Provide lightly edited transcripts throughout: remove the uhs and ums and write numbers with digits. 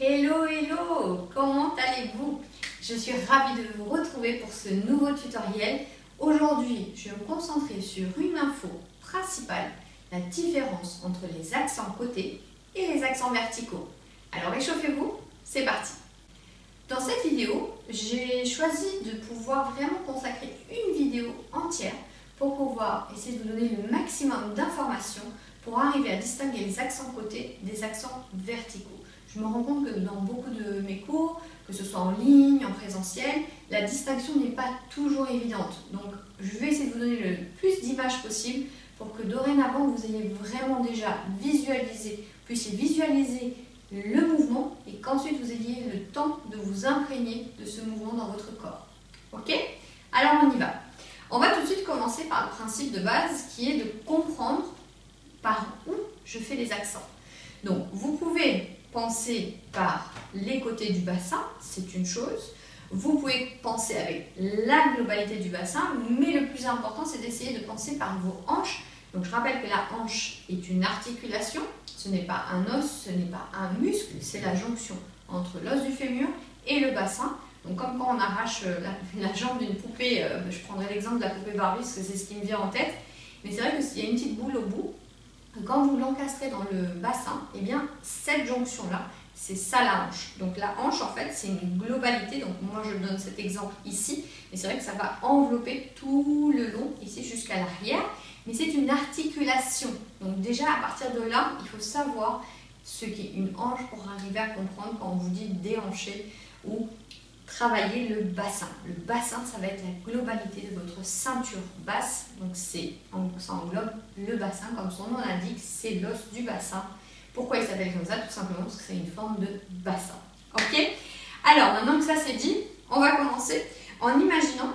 Hello, hello! Comment allez-vous? Je suis ravie de vous retrouver pour ce nouveau tutoriel. Aujourd'hui, je vais me concentrer sur une info principale, la différence entre les accents côtés et les accents verticaux. Alors échauffez-vous, c'est parti! Dans cette vidéo, j'ai choisi de pouvoir vraiment consacrer une vidéo entière pour pouvoir essayer de vous donner le maximum d'informations pour arriver à distinguer les accents côtés des accents verticaux. Je me rends compte que dans beaucoup de mes cours, que ce soit en ligne, en présentiel, la distinction n'est pas toujours évidente. Donc je vais essayer de vous donner le plus d'images possible pour que dorénavant vous ayez vraiment déjà puissiez visualiser le mouvement et qu'ensuite vous ayez le temps de vous imprégner de ce mouvement dans votre corps. Ok? Alors on y va. On va tout de suite commencer par le principe de base qui est de comprendre par où je fais les accents. Donc vous pouvez penser par les côtés du bassin, c'est une chose. Vous pouvez penser avec la globalité du bassin, mais le plus important c'est d'essayer de penser par vos hanches. Donc je rappelle que la hanche est une articulation, ce n'est pas un os, ce n'est pas un muscle, c'est la jonction entre l'os du fémur et le bassin. Donc comme quand on arrache la jambe d'une poupée, je prendrai l'exemple de la poupée Barbie parce que c'est ce qui me vient en tête. Mais c'est vrai que s'il y a une petite boule au bout, quand vous l'encastrez dans le bassin, eh bien cette jonction-là, c'est ça la hanche. Donc la hanche, en fait, c'est une globalité. Donc moi, je donne cet exemple ici. Mais c'est vrai que ça va envelopper tout le long, ici jusqu'à l'arrière. Mais c'est une articulation. Donc déjà, à partir de là, il faut savoir ce qu'est une hanche pour arriver à comprendre quand on vous dit déhancher ou travailler le bassin. Le bassin, ça va être la globalité de votre ceinture basse. Donc ça englobe le bassin, comme son nom l'indique, c'est l'os du bassin. Pourquoi il s'appelle comme ça? Tout simplement parce que c'est une forme de bassin. Ok? Alors, maintenant que ça c'est dit, on va commencer en imaginant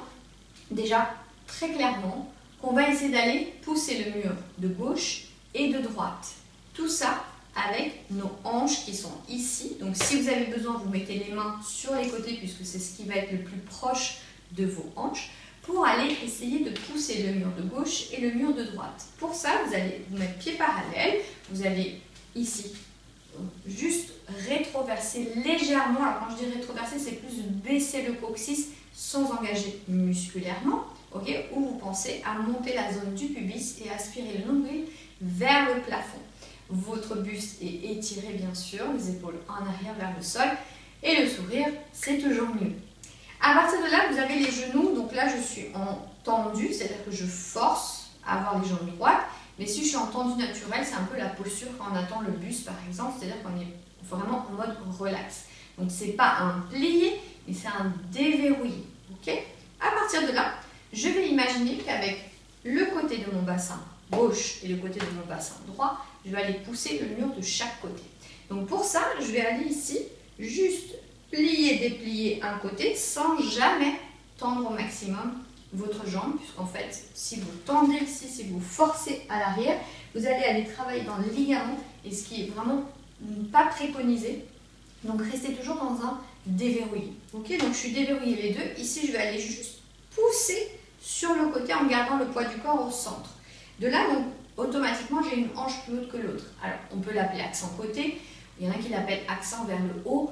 déjà très clairement qu'on va essayer d'aller pousser le mur de gauche et de droite. Tout ça avec nos hanches qui sont ici. Donc si vous avez besoin, vous mettez les mains sur les côtés puisque c'est ce qui va être le plus proche de vos hanches pour aller essayer de pousser le mur de gauche et le mur de droite. Pour ça, vous allez vous mettre pieds parallèles. Vous allez ici juste rétroverser légèrement. Alors quand je dis rétroverser, c'est plus baisser le coccyx sans engager musculairement. Okay, ou vous pensez à monter la zone du pubis et aspirer le nombril vers le plafond. Votre buste est étiré bien sûr, les épaules en arrière vers le sol et le sourire, c'est toujours mieux. À partir de là, vous avez les genoux, donc là je suis en tendu, c'est-à-dire que je force à avoir les jambes droites, mais si je suis en tendu naturel, c'est un peu la posture quand on attend le bus par exemple, c'est-à-dire qu'on est vraiment en mode relax. Donc c'est pas un plié, mais c'est un déverrouillé. Okay? À partir de là, je vais imaginer qu'avec le côté de mon bassin gauche et le côté de mon bassin droit, je vais aller pousser le mur de chaque côté. Donc pour ça, je vais aller ici, juste plier, déplier un côté sans jamais tendre au maximum votre jambe, puisqu'en fait, si vous tendez ici, si vous forcez à l'arrière, vous allez aller travailler dans le ligament, et ce qui est vraiment pas préconisé. Donc restez toujours dans un déverrouillé. Ok, donc je suis déverrouillé les deux. Ici, je vais aller juste pousser sur le côté en gardant le poids du corps au centre. De là, donc, automatiquement, j'ai une hanche plus haute que l'autre. Alors, on peut l'appeler accent côté, il y en a qui l'appellent accent vers le haut,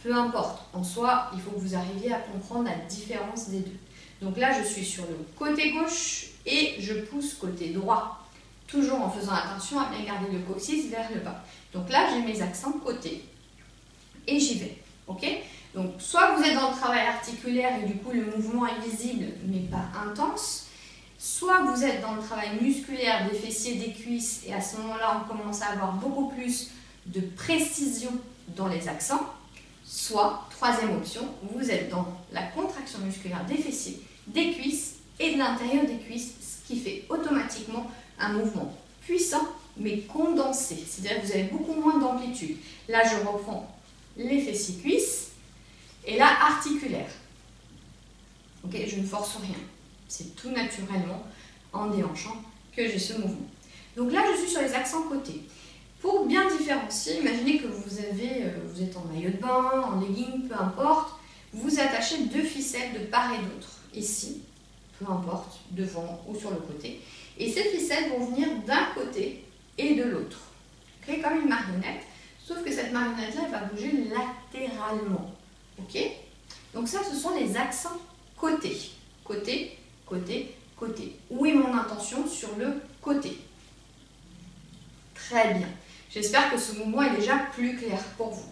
peu importe. En soi, il faut que vous arriviez à comprendre la différence des deux. Donc là, je suis sur le côté gauche et je pousse côté droit, toujours en faisant attention à bien garder le coccyx vers le bas. Donc là, j'ai mes accents côté et j'y vais. Ok? Donc, soit vous êtes dans le travail articulaire et du coup, le mouvement est visible mais pas intense. Soit vous êtes dans le travail musculaire des fessiers, des cuisses et à ce moment-là, on commence à avoir beaucoup plus de précision dans les accents. Soit, troisième option, vous êtes dans la contraction musculaire des fessiers, des cuisses et de l'intérieur des cuisses, ce qui fait automatiquement un mouvement puissant mais condensé. C'est-à-dire que vous avez beaucoup moins d'amplitude. Là, je reprends les fessiers cuisses et là, articulaire. Ok, je ne force rien. C'est tout naturellement, en déhanchant, que j'ai ce mouvement. Donc là, je suis sur les accents côtés. Pour bien différencier, imaginez que vous êtes en maillot de bain, en legging, peu importe. Vous attachez deux ficelles de part et d'autre. Ici, peu importe, devant ou sur le côté. Et ces ficelles vont venir d'un côté et de l'autre. Okay, comme une marionnette. Sauf que cette marionnette-là, elle va bouger latéralement. Ok? Donc ça, ce sont les accents côté. Côté, côté, côté. Où est mon intention sur le côté? Très bien. J'espère que ce mouvement est déjà plus clair pour vous.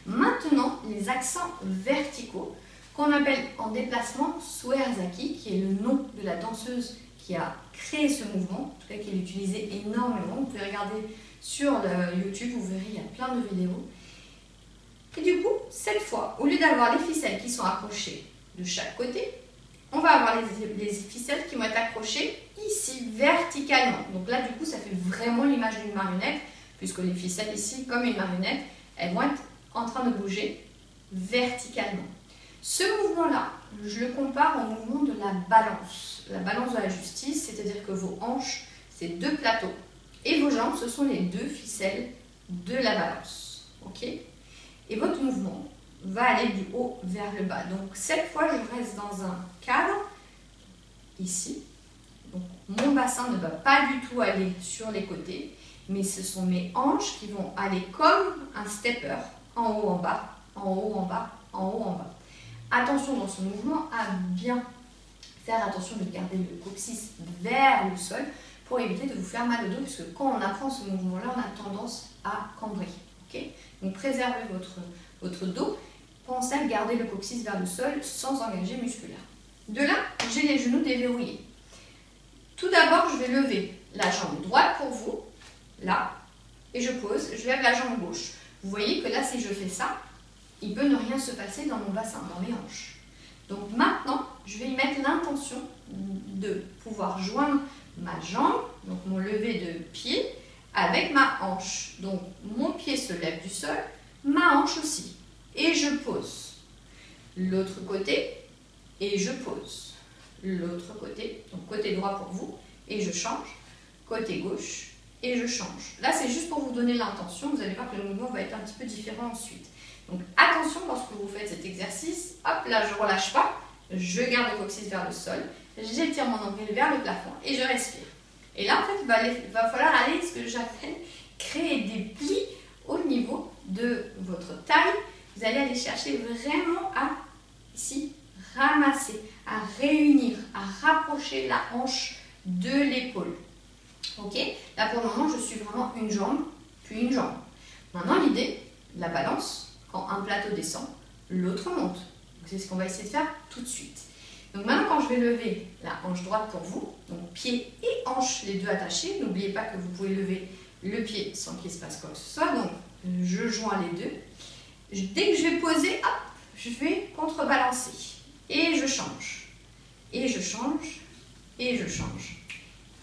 Maintenant, les accents verticaux, qu'on appelle en déplacement Suerzaki, qui est le nom de la danseuse qui a créé ce mouvement, en tout cas qui l'utilisait énormément. Vous pouvez regarder sur YouTube, vous verrez, il y a plein de vidéos. Et du coup, cette fois, au lieu d'avoir les ficelles qui sont accrochées de chaque côté, on va avoir les ficelles qui vont être accrochées ici, verticalement. Donc là, du coup, ça fait vraiment l'image d'une marionnette, puisque les ficelles ici, comme une marionnette, elles vont être en train de bouger verticalement. Ce mouvement-là, je le compare au mouvement de la balance de la justice, c'est-à-dire que vos hanches, c'est deux plateaux, et vos jambes, ce sont les deux ficelles de la balance. Ok? Et votre mouvement va aller du haut vers le bas. Donc cette fois, je reste dans un cadre, ici. Donc mon bassin ne va pas du tout aller sur les côtés, mais ce sont mes hanches qui vont aller comme un stepper, en haut, en bas, en haut, en bas, en haut, en bas. Attention dans ce mouvement à bien faire attention de garder le coccyx vers le sol pour éviter de vous faire mal au dos, puisque quand on apprend ce mouvement-là, on a tendance à cambrer. Okay? Donc préservez votre dos, pensez à garder le coccyx vers le sol sans engager musculaire. De là, j'ai les genoux déverrouillés. Tout d'abord, je vais lever la jambe droite pour vous, là, et je pose, je lève la jambe gauche. Vous voyez que là, si je fais ça, il peut ne rien se passer dans mon bassin, dans mes hanches. Donc maintenant, je vais y mettre l'intention de pouvoir joindre ma jambe, donc mon lever de pied, avec ma hanche. Donc mon pied se lève du sol, ma hanche aussi. Et je pose. L'autre côté, et je pose. L'autre côté, donc côté droit pour vous, et je change. Côté gauche, et je change. Là, c'est juste pour vous donner l'intention. Vous allez voir que le mouvement va être un petit peu différent ensuite. Donc attention lorsque vous faites cet exercice, hop là je ne relâche pas, je garde le coccyx vers le sol, j'étire mon nombril vers le plafond et je respire. Et là en fait il va falloir aller ce que j'appelle créer des plis au niveau de votre taille. Vous allez aller chercher vraiment à ici ramasser, à réunir, à rapprocher la hanche de l'épaule. Ok, là pour le moment je suis vraiment une jambe, puis une jambe. Maintenant l'idée, la balance. Quand un plateau descend, l'autre monte. C'est ce qu'on va essayer de faire tout de suite. Donc maintenant, quand je vais lever la hanche droite pour vous, donc pied et hanche, les deux attachés, n'oubliez pas que vous pouvez lever le pied sans qu'il se passe quoi que ce soit. Donc, je joins les deux. Dès que je vais poser, hop, je vais contrebalancer. Et je change. Et je change. Et je change.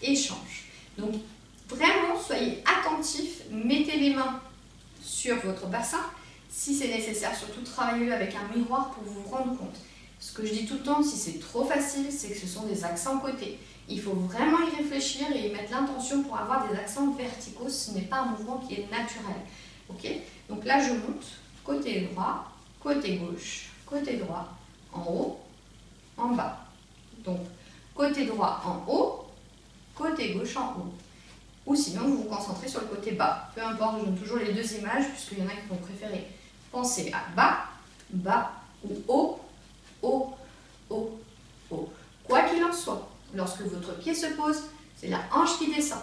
Et change. Donc, vraiment, soyez attentifs. Mettez les mains sur votre bassin. Si c'est nécessaire, surtout travaillez-le avec un miroir pour vous rendre compte. Ce que je dis tout le temps, si c'est trop facile, c'est que ce sont des accents côté. Il faut vraiment y réfléchir et y mettre l'intention pour avoir des accents verticaux. Ce n'est pas un mouvement qui est naturel. Okay? Donc là, je monte côté droit, côté gauche, côté droit, en haut, en bas. Donc, côté droit en haut, côté gauche en haut. Ou sinon, vous vous concentrez sur le côté bas. Peu importe, je donne toujours les deux images, puisqu'il y en a qui vont préférer. Pensez à bas, bas ou haut, haut, haut, haut. Quoi qu'il en soit, lorsque votre pied se pose, c'est la hanche qui descend.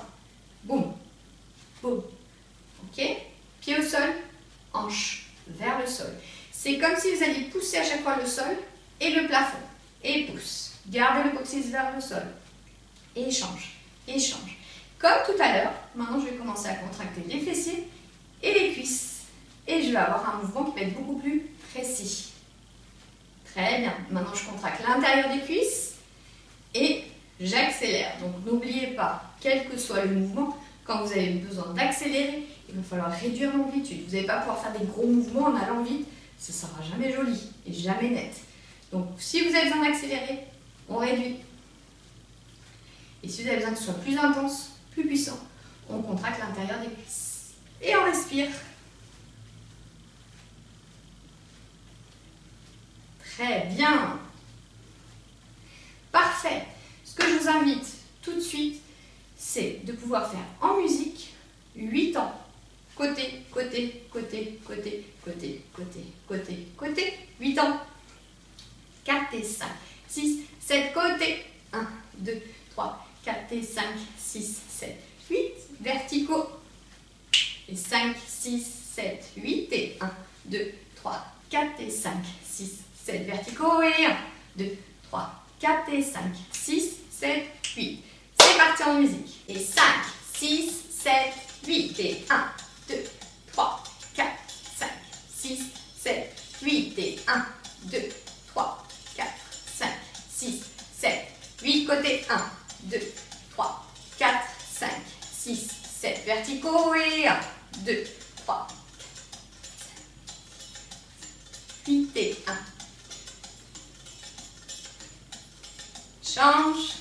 Boum, boum. Ok? Pied au sol, hanche vers le sol. C'est comme si vous alliez pousser à chaque fois le sol et le plafond. Et pousse. Gardez le coccyx vers le sol. Et change. Et change. Comme tout à l'heure, maintenant je vais commencer à contracter les fessiers et les cuisses. Et je vais avoir un mouvement qui va être beaucoup plus précis. Très bien. Maintenant, je contracte l'intérieur des cuisses et j'accélère. Donc, n'oubliez pas, quel que soit le mouvement, quand vous avez besoin d'accélérer, il va falloir réduire l'amplitude. Vous n'allez pas pouvoir faire des gros mouvements en allant vite. Ce ne sera jamais joli et jamais net. Donc, si vous avez besoin d'accélérer, on réduit. Et si vous avez besoin que ce soit plus intense, plus puissant, on contracte l'intérieur des cuisses. Et on respire. Très bien. Parfait. Ce que je vous invite tout de suite, c'est de pouvoir faire en musique 8 ans. Côté, côté, côté. côté, côté, côté. 8 ans. 4 et 5, 6, 7, côté. 1, 2, 3, 4 et 5, 6, 7, 8. Verticaux. Et 5, 6, 7, 8 et 1, 2, 3, 4 et 5, 6, 7. Verticaux et 1, 2, 3, 4 et 5, 6, 7, 8. C'est parti en musique. Et 5, 6, 7, 8 et 1, 2, 3, 4, 5, 6, 7, 8 et 1, 2, 3, 4, 5, 6, 7, 8 côté 1, 2, 3, 4, 5, 6, 7 verticaux et 1, 2, 3, 8 et 1. Change.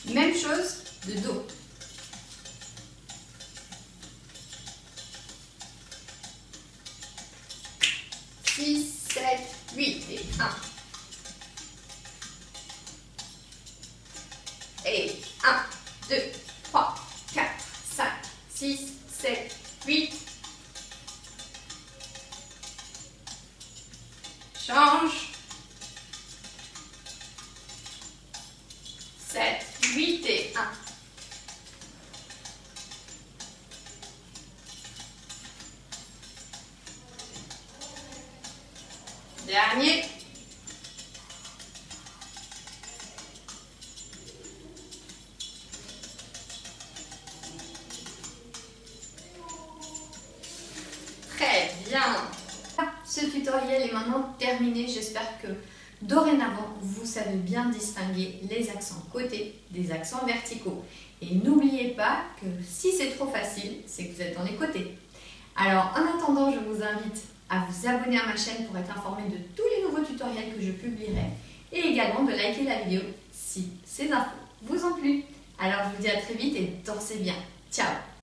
Même chose de dos. Six, 7, 8 et 1. Et 1, 2, 3, 4, 5, 6, 7, 8. Change. 7, 8 et 1. Dernier. Très bien. Ce tutoriel est maintenant terminé. J'espère que dorénavant, vous savez bien distinguer les accents côtés des accents verticaux. Et n'oubliez pas que si c'est trop facile, c'est que vous êtes dans les côtés. Alors en attendant, je vous invite à vous abonner à ma chaîne pour être informé de tous les nouveaux tutoriels que je publierai et également de liker la vidéo si ces infos vous ont plu. Alors je vous dis à très vite et dansez bien. Ciao!